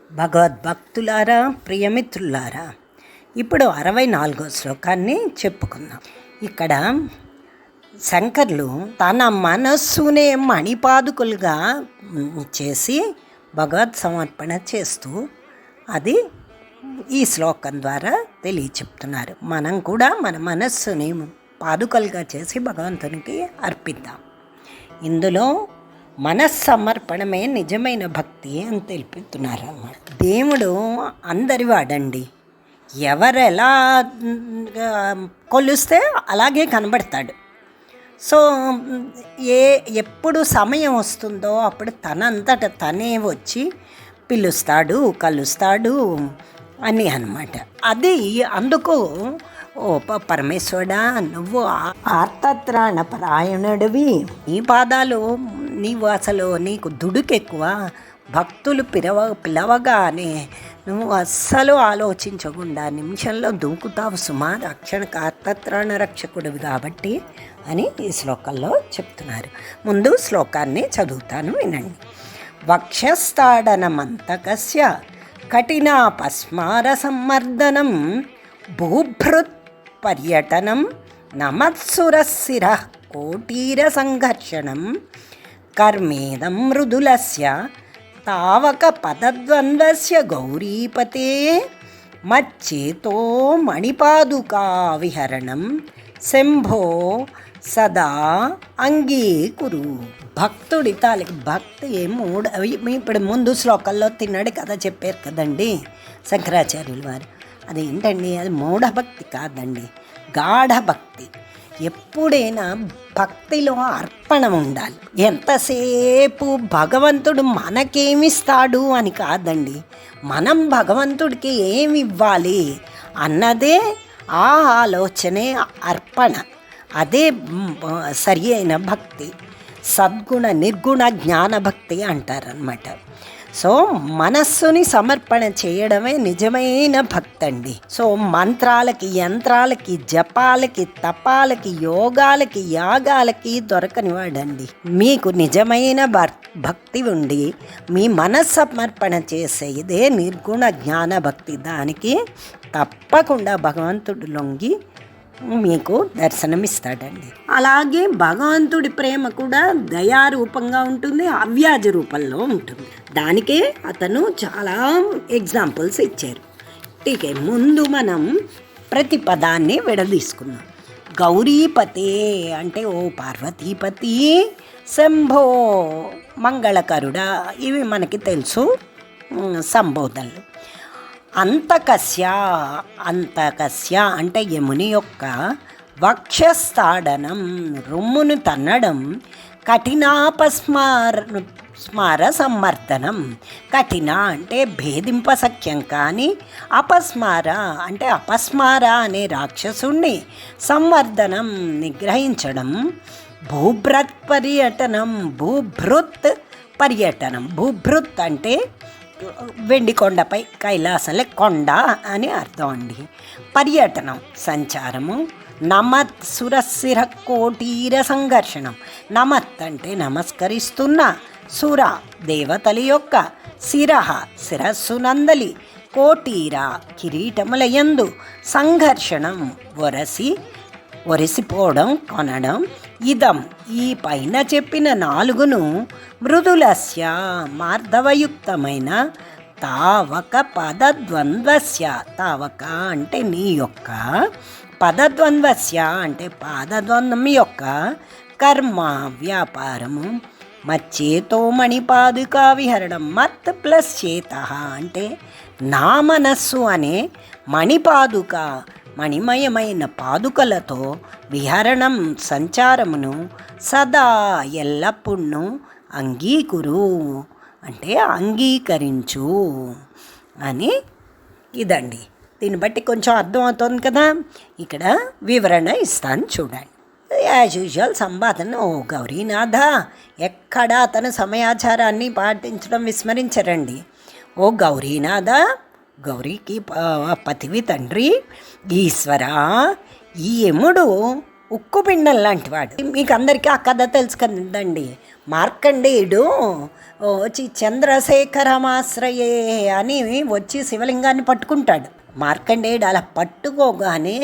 భగవద్భక్తులారా, ప్రియమిత్రులారా, ఇప్పుడు 64వ శ్లోకాన్ని చెప్పుకుందాం. ఇక్కడ శంకర్లు తన మనస్సునే మణిపాదుకులుగా చేసి భగవత్ సమర్పణ చేస్తూ అది ఈ శ్లోకం ద్వారా తెలియచెప్తున్నారు. మనం కూడా మన మనస్సుని పాదుకలుగా చేసి భగవంతునికి అర్పిద్దాం. ఇందులో మనస్సమర్పణమే నిజమైన భక్తి అని తెలుపుతున్నారు అన్నమాట. దేవుడు అందరి వాడండి. ఎవరు ఎలా కొలిస్తే అలాగే కనబడతాడు. సో ఎప్పుడు సమయం వస్తుందో అప్పుడు తనంతట తనే వచ్చి పిలుస్తాడు, కలుస్తాడు అని అన్నమాట. అది అందుకు ఓ పరమేశ్వరుడా, నువ్వు ఆర్తత్రాణ పరాయణుడివి, నీ పాదాలు నీవు అసలు నీకు దుడుకెక్కువ. భక్తులు పిలవగానే నువ్వు అస్సలు ఆలోచించకుండా నిమిషంలో దూకుతావు సుమా, రక్షణకు ఆర్తత్రాణ రక్షకుడివి కాబట్టి అని ఈ శ్లోకంలో చెప్తున్నారు. ముందు శ్లోకాన్ని చదువుతాను, వినండి. వక్షస్థాడనమంతకస్య కఠినాపస్మార సమ్మర్దనం భూభృత్ పర్యటనం నమత్సురశిర కోటీర సంఘర్షణం కర్మేదం మృదులస్య తావక పదద్వంద్వస్య గౌరీపతే మచ్చేతో మణిపాదుకా విహరణం శంభో సదా అంగీకురు. భక్తుడి తాలికి భక్తి ఇప్పుడు ముందు శ్లోకంలో తిన్నాడు కదా చెప్పారు కదండి శంకరాచార్యుల వారు. అదేంటండి, అది మూఢభక్తి కాదండి, గాఢ భక్తి. ఎప్పుడైనా భక్తిలో అర్పణ ఉండాలి. ఎంతసేపు భగవంతుడు మనకేమిస్తాడు అని కాదండి, మనం భగవంతుడికి ఏమి ఇవ్వాలి అన్నదే ఆ ఆలోచనే అర్పణ. అదే సరి అయిన భక్తి. సద్గుణ నిర్గుణ జ్ఞాన భక్తి అంటారనమాట. సో మనస్సుని సమర్పణ చేయడమే నిజమైన భక్తి అండి. సో మంత్రాలకి, యంత్రాలకి, జపాలకి, తపాలకి, యోగాలకి, యాగాలకి దొరకని వాడండి. మీకు నిజమైన భక్తి ఉండి మీ మనస్సు సమర్పణ చేసేదే నిర్గుణ జ్ఞాన భక్తి. దానికి తప్పకుండా భగవంతుడు లొంగి మీకు దర్శనమిస్తాడండి. అలాగే భగవంతుడి ప్రేమ కూడా దయారూపంగా ఉంటుంది, అవ్యాజ రూపంలో ఉంటుంది. దానికే అతను చాలా ఎగ్జాంపుల్స్ ఇచ్చారు. టీకే, ముందు మనం ప్రతి పదాన్ని విడదీసుకుందాం. గౌరీపతే అంటే ఓ పార్వతీపతి, శంభో మంగళకరుడా, ఇవి మనకి తెలుసు సంబోధనలు. అంతకస్య అంటే యముని యొక్క వక్షస్థాడనం రొమ్మును తన్నడం, కఠినాపస్మార సమ్మర్దనం. కఠిన అంటే భేదింపసఖ్యం కానీ, అపస్మార అంటే అపస్మార అనే రాక్షసుణ్ణి సంవర్ధనం నిగ్రహించడం, భూభృత్ పర్యటనం. భూభృత్ అంటే వెండి కొండపై, కైలాసలే కొండ అని అర్థం అండి. పర్యటనం సంచారము. నమత్ సురశిర కోటీర సంఘర్షణం. నమత్ అంటే నమస్కరిస్తున్న, సుర దేవతల యొక్క, శిరస్సు నందలి, కోటీర కిరీటములయందు, సంఘర్షణం ఒరిసిపోవడం, కొనడం. ఇదం ఈ పైన చెప్పిన 4ను మృదులస్య మార్ధవయుక్తమైన, తావక పదద్వంద్వస్య, తావక అంటే నీ యొక్క, పదద్వంద్వస్య అంటే పాదద్వంద్వం యొక్క, కర్మ వ్యాపారము, మచ్చేతో మణిపాదుకా విహరణం. మత్ ప్లస్ చేత అంటే నా మనస్సు అనే మణిపాదుక మణిమయమైన పాదుకలతో విహరణం సంచారమును, సదా ఎల్లప్పుడూ అంగీకురు అంటే అంగీకరించు అని. ఇదండి, దీన్ని బట్టి కొంచెం అర్థమవుతుంది కదా. ఇక్కడ వివరణ ఇస్తాను చూడండి. యాజ్ యూజువల్ సంపాదన. ఓ గౌరీనాథ, ఎక్కడా తన సమయాచారాన్ని పాటించడం విస్మరించరండి. ఓ గౌరీనాథ, గౌరీకి పతివి తండ్రి ఈశ్వర, ఈ యముడు ఉక్కుపిండం లాంటి వాడు. మీకు అందరికీ ఆ కథ తెలుసు కదండి. మార్కండేయుడు వచ్చి చంద్రశేఖరమాశ్రయే అని వచ్చి శివలింగాన్ని పట్టుకుంటాడు. మార్కండేయుడు అలా పట్టుకోగానే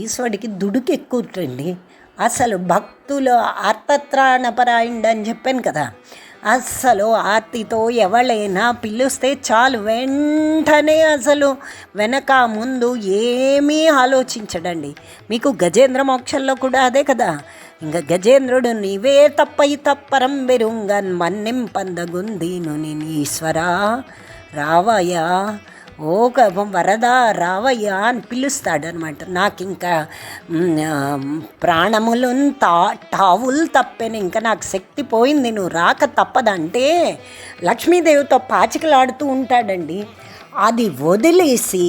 ఈశ్వరుడికి దుడుకెక్కుతుంది. అసలు భక్తులు ఆర్తత్రాణపరాయణుడు అని చెప్పాను కదా, అస్సలు ఆర్తితో ఎవరైనా పిలుస్తే చాలు వెంటనే అసలు వెనక ముందు ఏమీ ఆలోచించడండి. మీకు గజేంద్ర మోక్షంలో కూడా అదే కదా. ఇంకా గజేంద్రుడు నీవే తప్పై తప్పరం బెరుంగన్ మన్నెం పందగుందీను నేను ఈశ్వరా రావయ్యా ఓ వరదా రావయ్యా అని పిలుస్తాడు అనమాట. నాకు ఇంకా ప్రాణములు టావులు తప్పాను, ఇంకా నాకు శక్తి పోయింది, నువ్వు రాక తప్పదంటే లక్ష్మీదేవితో పాచికలాడుతూ ఉంటాడండి. అది వదిలేసి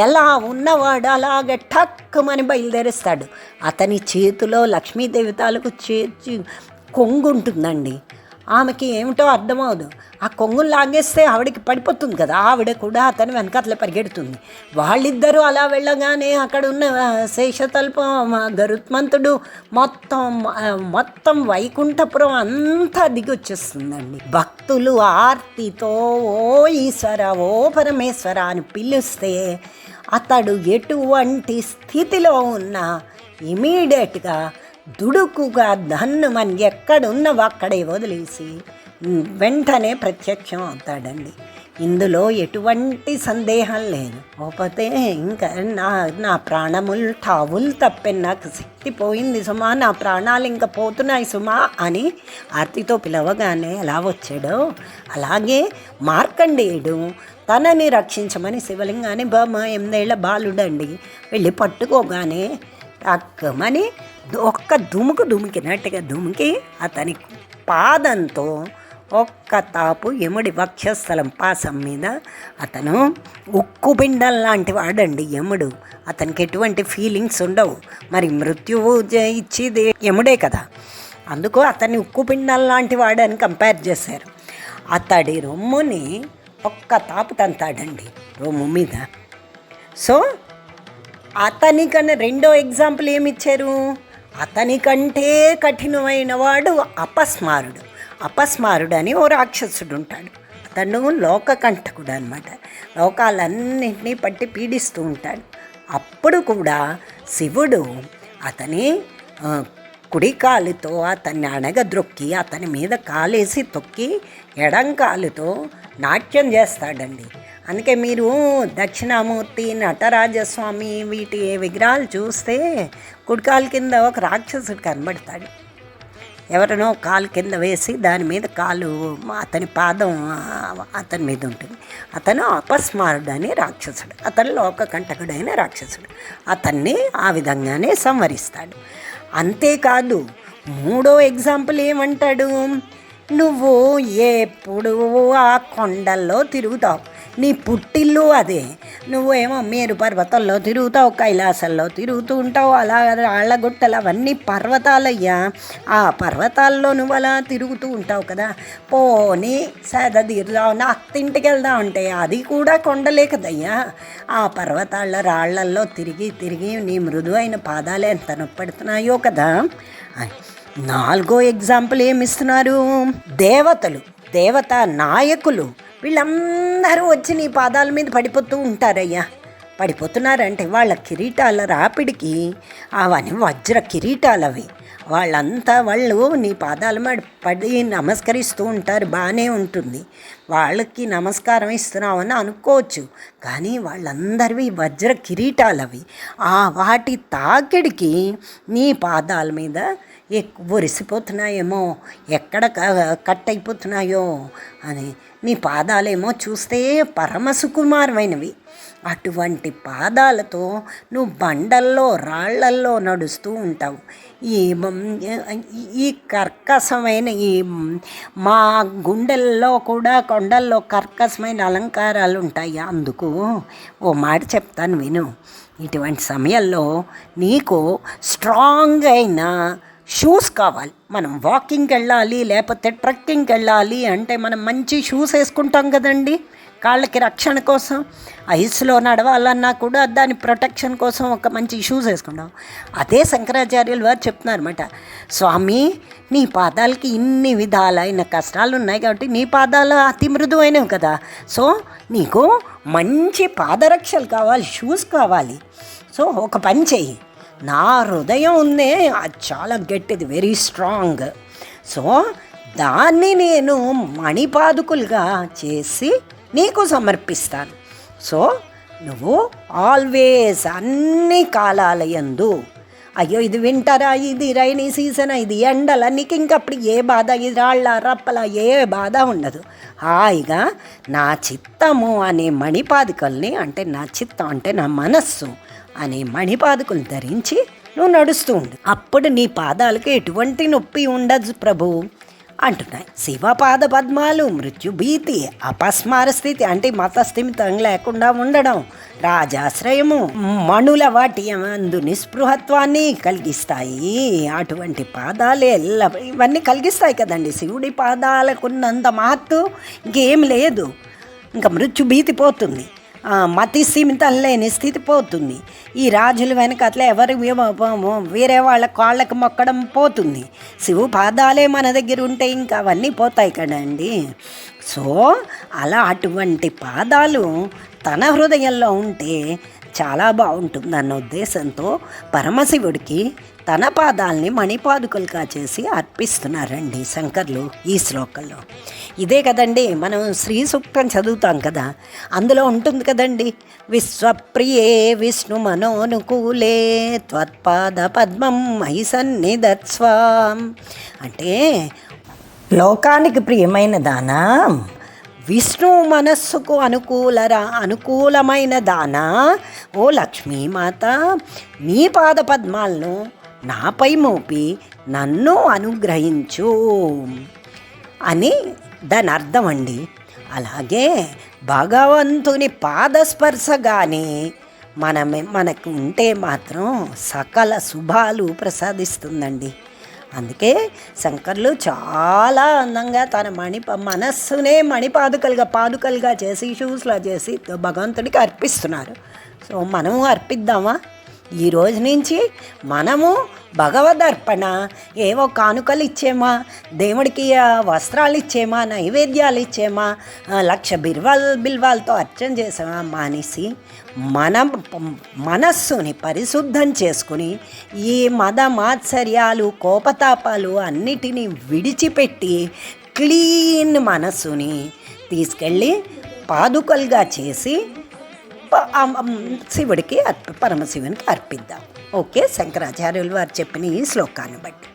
ఎలా ఉన్నవాడు అలాగే ఠక్కుమని బయలుదేరిస్తాడు. అతని చేతిలో లక్ష్మీదేవి తాలూకు కొంగు ఉంటుందండి. ఆమెకి ఏమిటో అర్థమవుదు. ఆ కొంగులు లాగేస్తే ఆవిడకి పడిపోతుంది కదా, ఆవిడ కూడా అతని వెనకట్ల పరిగెడుతుంది. వాళ్ళిద్దరూ అలా వెళ్ళగానే అక్కడ ఉన్న శేషతల్పం గరుత్మంతుడు మొత్తం వైకుంఠపురం అంతా దిగి వచ్చేస్తుందండి. భక్తులు ఆర్తితో ఓ ఈశ్వర ఓ పరమేశ్వర అని పిలిస్తే అతడు ఎటువంటి స్థితిలో ఉన్నా ఇమీడియట్గా దుడుకుగా ధన్నుమని ఎక్కడున్నవో అక్కడే వదిలేసి వెంటనే ప్రత్యక్షం అవుతాడండి. ఇందులో ఎటువంటి సందేహం లేదు. పోతే ఇంకా నా ప్రాణములు టావులు తప్పాను, నాకు శక్తి పోయింది సుమా, నా ప్రాణాలు ఇంకా పోతున్నాయి సుమా అని ఆర్తితో పిలవగానే ఎలా వచ్చాడో అలాగే మార్కండేయుడు తనని రక్షించమని శివలింగాన్ని 8 ఏళ్ల బాలుడండి వెళ్ళి పట్టుకోగానే టక్కమని ఒక్క దుమికినట్టుగా దుమికి అతని పాదంతో ఒక్క తాపు యముడి వక్షస్థలం పాసం మీద. అతను ఉక్కుపిండం లాంటి వాడండి యముడు. అతనికి ఎటువంటి ఫీలింగ్స్ ఉండవు. మరి మృత్యువు ఇచ్చేది యముడే కదా, అందుకు అతన్ని ఉక్కుపిండం లాంటి వాడని కంపేర్ చేశారు. అతడి రొమ్ముని ఒక్క తాపు తంతాడండి రొమ్ము మీద. సో అతనికన్నా రెండో ఎగ్జాంపుల్ ఏమిచ్చారు, అతనికంటే కఠినమైన వాడు అపస్మారుడు అని ఓ రాక్షసుడు ఉంటాడు. అతను లోకకంఠకుడు అనమాట. లోకాలన్నింటినీ పట్టి పీడిస్తూ ఉంటాడు. అప్పుడు కూడా శివుడు అతని కుడికాలుతో అతన్ని అణగద్రొక్కి అతని మీద కాలేసి తొక్కి ఎడంకాలుతో నాట్యం చేస్తాడండి. అందుకే మీరు దక్షిణామూర్తి, నటరాజస్వామి వీటి విగ్రహాలు చూస్తే కుడికాలు కింద ఒక రాక్షసుడు కనబడతాడు. ఎవరినో కాలు కింద వేసి దాని మీద కాలు అతని పాదం అతని మీద ఉంటుంది. అతను అపస్మారుడు అని రాక్షసుడు, అతను లోకకంటకుడైన రాక్షసుడు. అతన్ని ఆ విధంగానే సంహరిస్తాడు. అంతేకాదు మూడో ఎగ్జాంపుల్ ఏమంటాడు, నువ్వు ఎప్పుడు ఆ కొండల్లో తిరుగుతావు, నీ పుట్టిల్లు అదే, నువ్వేమో మేరు పర్వతాల్లో తిరుగుతావు, కైలాసంలో తిరుగుతూ ఉంటావు, అలా రాళ్ళగుట్టలు అవన్నీ పర్వతాలయ్యా. ఆ పర్వతాల్లో నువ్వు అలా తిరుగుతూ ఉంటావు కదా, పోనీ సేదతీరుదావు, నా అత్తింటికి వెళ్దాం అంటే అది కూడా కొండలే కదయ్యా. ఆ పర్వతాల రాళ్లల్లో తిరిగి నీ మృదువైన పాదాలు ఎంత నొప్పెడుతున్నాయో కదా. నాలుగో ఎగ్జాంపుల్ ఏమిస్తున్నారు, దేవతా నాయకులు వీళ్ళందరూ వచ్చి నీ పాదాల మీద పడిపోతూ ఉంటారయ్యా. పడిపోతున్నారంటే వాళ్ళ కిరీటాల రాపిడికి అవన్నీ వజ్ర కిరీటాలు అవి. వాళ్ళు నీ పాదాల మీద పడి నమస్కరిస్తూ ఉంటారు, బాగానే ఉంటుంది, వాళ్ళకి నమస్కారం ఇస్తున్నామని అనుకోవచ్చు. కానీ వాళ్ళందరివి వజ్ర కిరీటాలు అవి. వాటి తాకిడికి నీ పాదాల మీద ఒరిసిపోతున్నాయేమో, ఎక్కడ కట్ అయిపోతున్నాయో అని. నీ పాదాలేమో చూస్తే పరమ సుకుమారమైనవి. అటువంటి పాదాలతో నువ్వు బండల్లో రాళ్లల్లో నడుస్తూ ఉంటావు. ఈ కర్కశమైన మా గుండెల్లో కూడా కొండల్లో కర్కశమైన అలంకారాలు ఉంటాయి. అందుకు ఓ మాట చెప్తాను విను. ఇటువంటి సమయంలో నీకు స్ట్రాంగ్ అయిన షూస్ కావాలి. మనం వాకింగ్కి వెళ్ళాలి లేకపోతే ట్రెక్కింగ్కి వెళ్ళాలి అంటే మనం మంచి షూస్ వేసుకుంటాం కదండి. కాళ్ళకి రక్షణ కోసం, ఐస్లో నడవాలన్నా కూడా దాని ప్రొటెక్షన్ కోసం ఒక మంచి షూస్ వేసుకుంటాం. అదే శంకరాచార్యులు వారు చెప్తున్నారన్నమాట, స్వామి నీ పాదాలకి ఇన్ని విధాలైన కష్టాలు ఉన్నాయి కాబట్టి నీ పాదాలు అతి మృదువైనవి కదా, సో నీకు మంచి పాదరక్షలు కావాలి, షూస్ కావాలి. సో ఒక పని చెయ్యి, నా హృదయం ఉందే అది చాలా గట్టిది, వెరీ స్ట్రాంగ్. సో దాన్ని నేను మణిపాదుకులుగా చేసి నీకు సమర్పిస్తాను. సో నువ్వు ఆల్వేస్ అన్ని కాలాల యందు, అయ్యో ఇది వింటరా, ఇది రైనీ సీజన్, ఇది ఎండల, నీకు ఇంకప్పుడు ఏ బాధ, ఇది రాళ్ళ రప్పల ఏ బాధ ఉండదు. హాయిగా నా చిత్తము అనే మణిపాదుకల్ని, అంటే నా చిత్తం అంటే నా మనస్సు అనే మణిపాదుకులు ధరించి నువ్వు నడుస్తూ ఉండు, అప్పుడు నీ పాదాలకు ఎటువంటి నొప్పి ఉండదు ప్రభు అంటున్నాయి. శివపాద పద్మాలు మృత్యుభీతి, అపస్మార స్థితి అంటే మతస్థిమితం లేకుండా ఉండడం, రాజాశ్రయము, మణుల వాటి అందు నిస్పృహత్వాన్ని కలిగిస్తాయి. అటువంటి పాదాలే ఇవన్నీ కలిగిస్తాయి కదండి. శివుడి పాదాలకున్నంత మహత్తు ఇంకేం లేదు. ఇంకా మృత్యుభీతి పోతుంది, మతి స్థిమితం లేని స్థితి పోతుంది. ఈ రాజుల వెనక అట్లా ఎవరు వేరే వాళ్ళ కాళ్ళకు మొక్కడం పోతుంది. శివు పాదాలే మన దగ్గర ఉంటే ఇంకా అవన్నీ పోతాయి కదండి. సో అలా అటువంటి పాదాలు తన హృదయంలో ఉంటే చాలా బాగుంటుంది అన్న ఉద్దేశంతో పరమశివుడికి తన పాదాలని మణిపాదుకలుగా చేసి అర్పిస్తున్నారండి శంకర్లు ఈ శ్లోకంలో. ఇదే కదండి మనం శ్రీ సూక్తం చదువుతాం కదా, అందులో ఉంటుంది కదండి, విశ్వప్రియే విష్ణు మనోనుకూలే త్వత్పాద పద్మం మహి సన్నిధత్స్వాం. అంటే లోకానికి ప్రియమైన దానా, విష్ణు మనస్సుకు అనుకూలమైన దానా, ఓ లక్ష్మీమాత నీ పాద పద్మాలను నాపై మోపి నన్ను అనుగ్రహించు అని దాని అర్థం అండి. అలాగే భగవంతుని పాదస్పర్శ కానీ మనకు ఉంటే మాత్రం సకల శుభాలు ప్రసాదిస్తుందండి. అందుకే శంకర్లు చాలా అందంగా తన మనస్సునే పాదుకలుగా చేసి షూస్లా చేసి భగవంతుడికి అర్పిస్తున్నారు. సో మనము అర్పిద్దామా? ఈ రోజు నుంచి మనము భగవదర్పణ, ఏవో కానుకలు ఇచ్చేమా, దేవుడికి వస్త్రాలు ఇచ్చేమా, నైవేద్యాలు ఇచ్చేమా, 1,00,000 బిల్వాలతో అర్చన చేసామా మానేసి మన మనస్సుని పరిశుద్ధం చేసుకుని ఈ మద మాత్సర్యాలు కోపతాపాలు అన్నిటినీ విడిచిపెట్టి క్లీన్ మనస్సుని తీసుకెళ్ళి పాదుకలుగా చేసి శివుడికి పరమశివునికి అర్పిద్దాం. ఓకే, శంకరాచార్యులు వారు చెప్పిన ఈ శ్లోకాన్ని బట్టి.